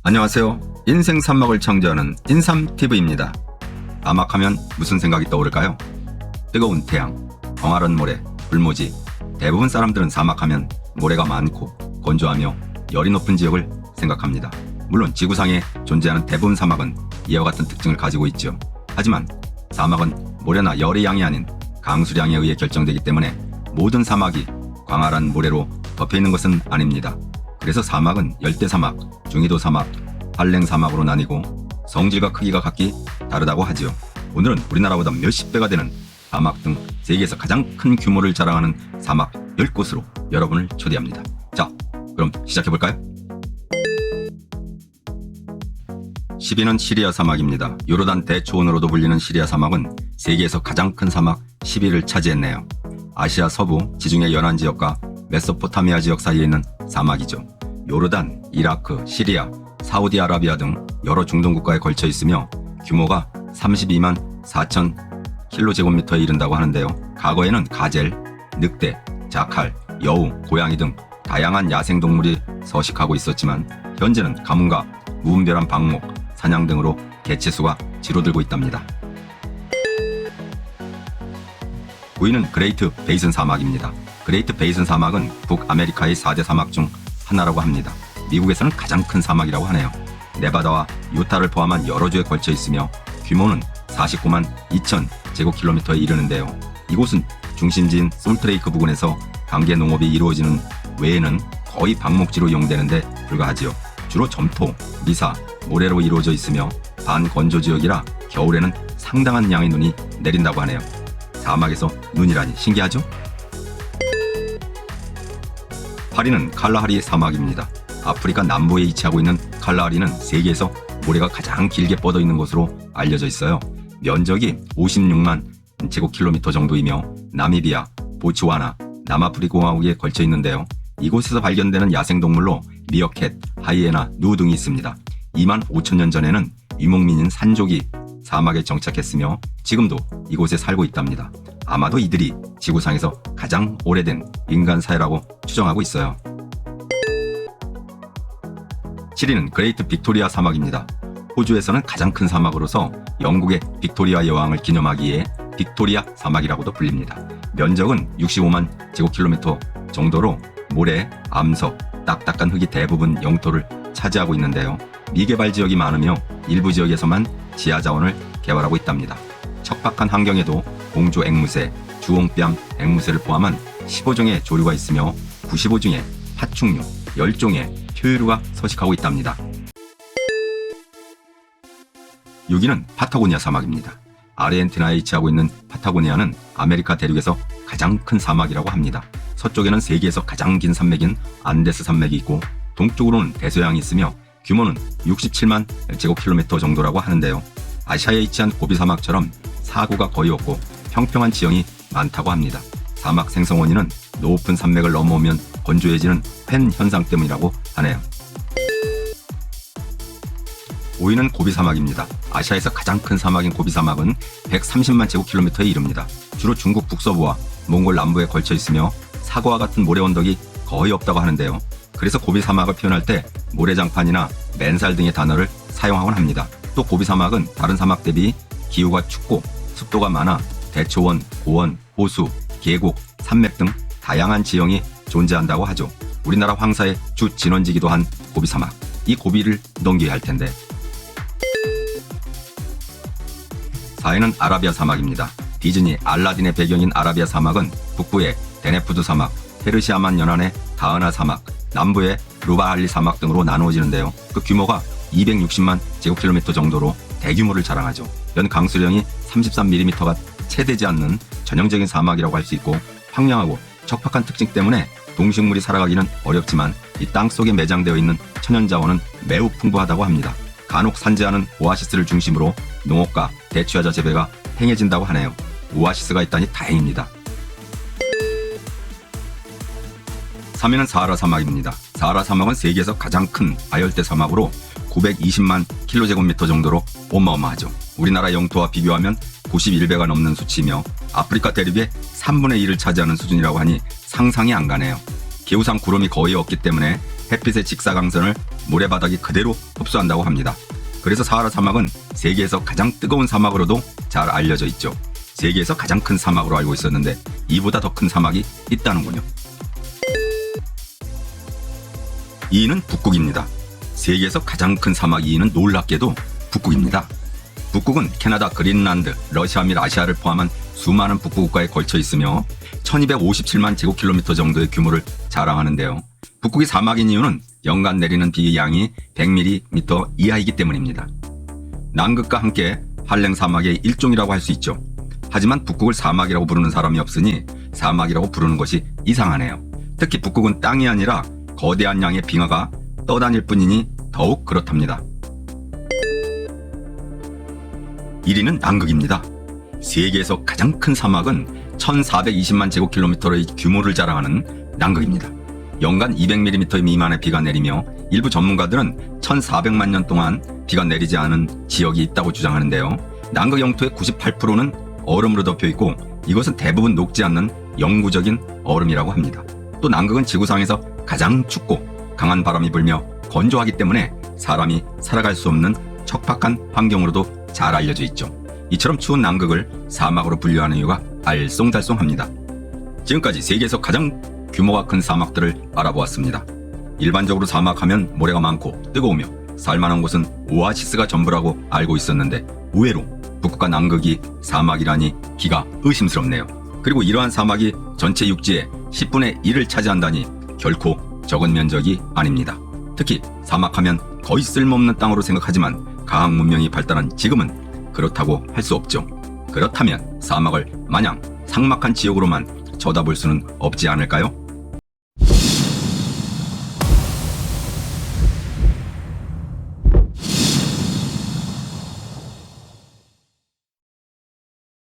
안녕하세요. 인생 사막을 창조하는 인삼TV입니다. 사막하면 무슨 생각이 떠오를까요? 뜨거운 태양, 광활한 모래, 불모지. 대부분 사람들은 사막하면 모래가 많고 건조하며 열이 높은 지역을 생각합니다. 물론 지구상에 존재하는 대부분 사막은 이와 같은 특징을 가지고 있죠. 하지만 사막은 모래나 열의 양이 아닌 강수량에 의해 결정되기 때문에 모든 사막이 광활한 모래로 덮여있는 것은 아닙니다. 그래서 사막은 열대사막, 중위도사막, 한랭사막으로 나뉘고 성질과 크기가 각기 다르다고 하지요. 오늘은 우리나라보다 몇십 배가 되는 사막 등 세계에서 가장 큰 규모를 자랑하는 사막 10곳으로 여러분을 초대합니다. 자, 그럼 시작해볼까요? 10위는 시리아 사막입니다. 요르단 대초원으로도 불리는 시리아 사막은 세계에서 가장 큰 사막 10위를 차지했네요. 아시아 서부 지중해 연안 지역과 메소포타미아 지역 사이에 있는 사막이죠. 요르단, 이라크, 시리아, 사우디아라비아 등 여러 중동 국가에 걸쳐 있으며 규모가 32만 4천 킬로제곱미터에 이른다고 하는데요. 과거에는 가젤, 늑대, 자칼, 여우, 고양이 등 다양한 야생동물이 서식하고 있었지만 현재는 가뭄과 무분별한 방목, 사냥 등으로 개체수가 줄어들고 있답니다. 9위는 그레이트 베이슨 사막입니다. 그레이트 베이슨 사막은 북아메리카의 4대 사막 중 하나라고 합니다. 미국에서는 가장 큰 사막이라고 하네요. 네바다와 유타를 포함한 여러 주에 걸쳐 있으며 규모는 49만 2천 제곱킬로미터에 이르는데요. 이곳은 중심지인 솔트레이크 부근에서 강계 농업이 이루어지는 외에는 거의 방목지로 이용되는데 불과하지요. 주로 점토, 미사, 모래로 이루어져 있으며 반건조 지역이라 겨울에는 상당한 양의 눈이 내린다고 하네요. 사막에서 눈이라니 신기하죠? 8위는 칼라하리 사막입니다. 아프리카 남부에 위치하고 있는 칼라하리는 세계에서 모래가 가장 길게 뻗어 있는 곳으로 알려져 있어요. 면적이 56만 제곱킬로미터 정도이며 나미비아, 보츠와나, 남아프리카 공화국에 걸쳐 있는데요. 이곳에서 발견되는 야생동물로 미어캣, 하이에나, 누 등이 있습니다. 2만 5천 년 전에는 유목민인 산족이 사막에 정착했으며 지금도 이곳에 살고 있답니다. 아마도 이들이 지구상에서 가장 오래된 인간 사회라고 추정하고 있어요. 7위는 그레이트 빅토리아 사막입니다. 호주에서는 가장 큰 사막으로서 영국의 빅토리아 여왕을 기념하기에 빅토리아 사막이라고도 불립니다. 면적은 65만 제곱킬로미터 정도로 모래, 암석, 딱딱한 흙이 대부분 영토를 차지하고 있는데요. 미개발 지역이 많으며 일부 지역에서만 지하 자원을 개발하고 있답니다. 척박한 환경에도 공조 앵무새, 주홍뺨 앵무새를 포함한 15종의 조류가 있으며 95종의 파충류, 10종의 표유류가 서식하고 있답니다. 6위는 파타고니아 사막입니다. 아르헨티나에 위치하고 있는 파타고니아는 아메리카 대륙에서 가장 큰 사막이라고 합니다. 서쪽에는 세계에서 가장 긴 산맥인 안데스 산맥이 있고 동쪽으로는 대서양이 있으며 규모는 67만 제곱킬로미터 정도라고 하는데요. 아시아에 위치한 고비 사막처럼 사고가 거의 없고 평평한 지형이 많다고 합니다. 사막 생성 원인은 높은 산맥을 넘어오면 건조해지는 팬 현상 때문이라고 하네요. 5위는 고비 사막입니다. 아시아에서 가장 큰 사막인 고비 사막은 130만 제곱킬로미터에 이릅니다. 주로 중국 북서부와 몽골 남부에 걸쳐 있으며 사과와 같은 모래 언덕이 거의 없다고 하는데요. 그래서 고비 사막을 표현할 때 모래장판이나 맨살 등의 단어를 사용하곤 합니다. 또 고비 사막은 다른 사막 대비 기후가 춥고 습도가 많아 대초원, 고원, 호수, 계곡, 산맥 등 다양한 지형이 존재한다고 하죠. 우리나라 황사의 주 진원지기도 한 고비 사막. 이 고비를 넘겨야 할 텐데. 4위는 아라비아 사막입니다. 디즈니 알라딘의 배경인 아라비아 사막은 북부의 데네푸드 사막, 페르시아만 연안의 다흐나 사막, 남부의 루바할리 사막 등으로 나누어지는데요. 그 규모가 260만 제곱킬로미터 정도로 대규모를 자랑하죠. 연 강수량이 33mm가 채 되지 않는 전형적인 사막이라고 할 수 있고 황량하고 척박한 특징 때문에 동식물이 살아가기는 어렵지만 이 땅속에 매장되어 있는 천연자원은 매우 풍부하다고 합니다. 간혹 산재하는 오아시스를 중심으로 농업과 대추야자 재배가 행해진다고 하네요. 오아시스가 있다니 다행입니다. 3위는 사하라 사막입니다. 사하라 사막은 세계에서 가장 큰 아열대 사막으로 920만 킬로제곱미터 정도로 어마어마하죠. 우리나라 영토와 비교하면 91배가 넘는 수치이며 아프리카 대륙의 3분의 1을 차지하는 수준이라고 하니 상상이 안 가네요. 기후상 구름이 거의 없기 때문에 햇빛의 직사광선을 모래바닥이 그대로 흡수한다고 합니다. 그래서 사하라 사막은 세계에서 가장 뜨거운 사막으로도 잘 알려져 있죠. 세계에서 가장 큰 사막으로 알고 있었는데 이보다 더 큰 사막이 있다는군요. 2위는 북극입니다. 세계에서 가장 큰 사막 2위는 놀랍게도 북극입니다. 북극은 캐나다, 그린란드, 러시아 및 아시아를 포함한 수많은 북극국가에 걸쳐 있으며 1257만 제곱킬로미터 정도의 규모를 자랑하는데요. 북극이 사막인 이유는 연간 내리는 비 양이 100mm 이하이기 때문입니다. 남극과 함께 한랭 사막의 일종이라고 할 수 있죠. 하지만 북극을 사막이라고 부르는 사람이 없으니 사막이라고 부르는 것이 이상하네요. 특히 북극은 땅이 아니라 거대한 양의 빙하가 떠다닐 뿐이니 더욱 그렇답니다. 1위는 남극입니다. 세계에서 가장 큰 사막은 1420만 제곱킬로미터의 규모를 자랑하는 남극입니다. 연간 200mm 미만의 비가 내리며 일부 전문가들은 1400만 년 동안 비가 내리지 않은 지역이 있다고 주장하는데요. 남극 영토의 98%는 얼음으로 덮여 있고 이것은 대부분 녹지 않는 영구적인 얼음이라고 합니다. 또 남극은 지구상에서 가장 춥고 강한 바람이 불며 건조하기 때문에 사람이 살아갈 수 없는 척박한 환경으로도 잘 알려져 있죠. 이처럼 추운 남극을 사막으로 분류하는 이유가 알쏭달쏭합니다. 지금까지 세계에서 가장 규모가 큰 사막들을 알아보았습니다. 일반적으로 사막하면 모래가 많고 뜨거우며 살만한 곳은 오아시스가 전부라고 알고 있었는데 의외로 북극과 남극이 사막이라니 기가 의심스럽네요. 그리고 이러한 사막이 전체 육지의 10분의 1을 차지한다니 결코 적은 면적이 아닙니다. 특히 사막하면 거의 쓸모없는 땅으로 생각하지만 과학 문명이 발달한 지금은 그렇다고 할 수 없죠. 그렇다면 사막을 마냥 삭막한 지역으로만 쳐다볼 수는 없지 않을까요?